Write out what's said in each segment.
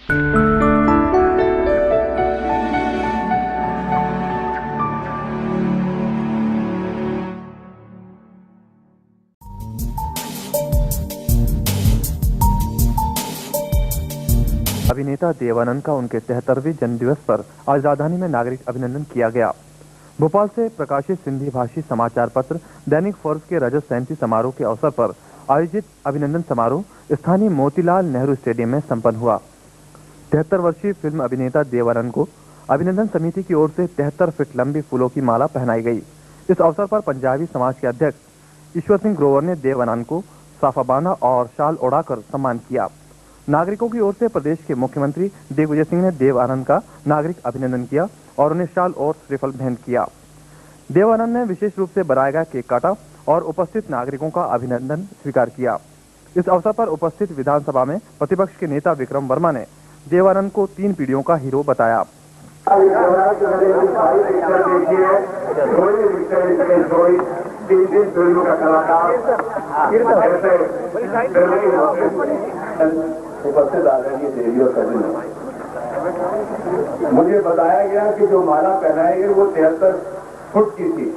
अभिनेता देव आनंद का उनके 73वें जन्मदिवस पर आज राजधानी में नागरिक अभिनंदन किया गया। भोपाल से प्रकाशित सिंधी भाषी समाचार पत्र दैनिक फॉर्ब्स के रजत जयंती समारोह के अवसर पर आयोजित अभिनंदन समारोह स्थानीय मोतीलाल नेहरू स्टेडियम में संपन्न हुआ। 73 वर्षीय फिल्म अभिनेता देव आनंद को अभिनंदन समिति की ओर से 73 फीट लंबी फूलों की माला पहनाई गई। इस अवसर पर पंजाबी समाज के अध्यक्ष ईश्वर सिंह ग्रोवर ने देव आनंद को साफा बांधा और शाल ओढ़ाकर सम्मान किया। नागरिकों की ओर से प्रदेश के मुख्यमंत्री दिग्विजय सिंह ने देव आनंद का नागरिक अभिनंदन किया और उन्हें शाल और श्रीफल भेंट किया। देव आनंद ने विशेष रूप से बनाया गया केक काटा और उपस्थित नागरिकों का अभिनंदन स्वीकार किया। इस अवसर पर उपस्थित विधानसभा में प्रतिपक्ष के नेता विक्रम वर्मा ने देव आनंद को 3 पीढ़ियों का हीरो बताया। उपस्थित आदरणीय देवी और सभी, मुझे बताया गया कि जो माला पहनाई गई वो 73 फुट की थी।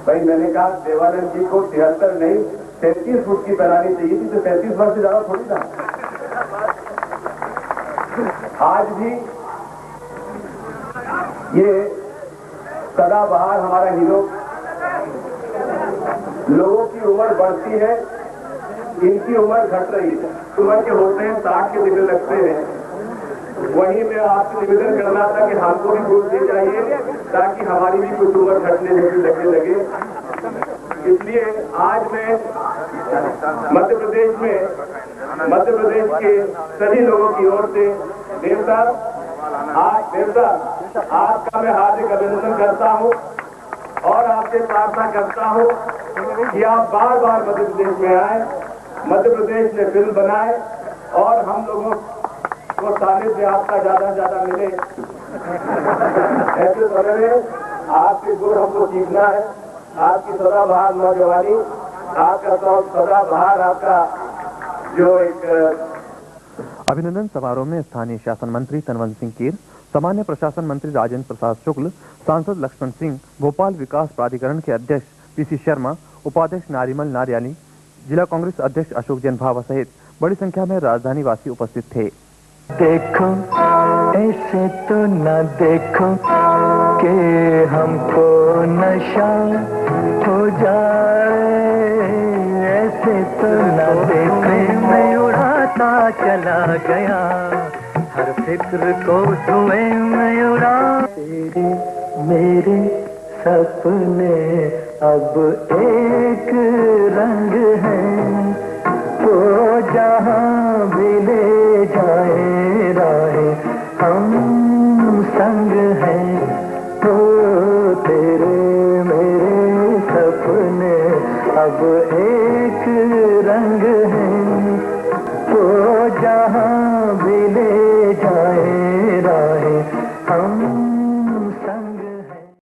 भाई मैंने कहा देवानंद जी को 73 नहीं 33 फुट की पहनानी चाहिए थी, तो 33 वर्ष से ज्यादा थोड़ी था। आज भी ये सदाबहार हमारा हीरो, लोगों की उम्र बढ़ती है, इनकी उम्र घट रही है। उम्र के होते हैं 60 के निकल लगते हैं। वहीं मैं आपसे निवेदन करना था कि हमको भी वोट दे जाइए ताकि हमारी भी कुछ उम्र घटने जैसी लगने लगे। इसलिए आज मैं मध्य प्रदेश के सभी लोगों की ओर से देवता आपका मैं हार्दिक अभिनंदन करता हूँ और आपसे प्रार्थना करता हूँ कि आप बार बार मध्य प्रदेश में आए, मध्य प्रदेश में फिल्म बनाए और हम लोगों को सानिध्य आपका ज्यादा से ज्यादा मिले। ऐसे समय में आपके गुण हमको सीखना है। आपकी सदाबहार नौजवानी, आपका सदाबहार आपका जो एक। अभिनंदन समारोह में स्थानीय शासन मंत्री तनवंत सिंह कीर, सामान्य प्रशासन मंत्री राजेंद्र प्रसाद शुक्ल, सांसद लक्ष्मण सिंह, भोपाल विकास प्राधिकरण के अध्यक्ष पीसी शर्मा, उपाध्यक्ष नारिमल नारियानी, जिला कांग्रेस अध्यक्ष अशोक जैन भाभा सहित बड़ी संख्या में राजधानी वासी उपस्थित थे। देखो ऐसे तो न देखो कि हमको नशा हो जाए, ऐसे तो न देखे मैं उड़ाता चला गया, हर फिक्र को धुएं में उड़ा। तेरे मेरे सपने अब एक रंग है, वो जहाँ भी ले जाए राहें हम संग हैं। तो तेरे मेरे सपने अब एक रंग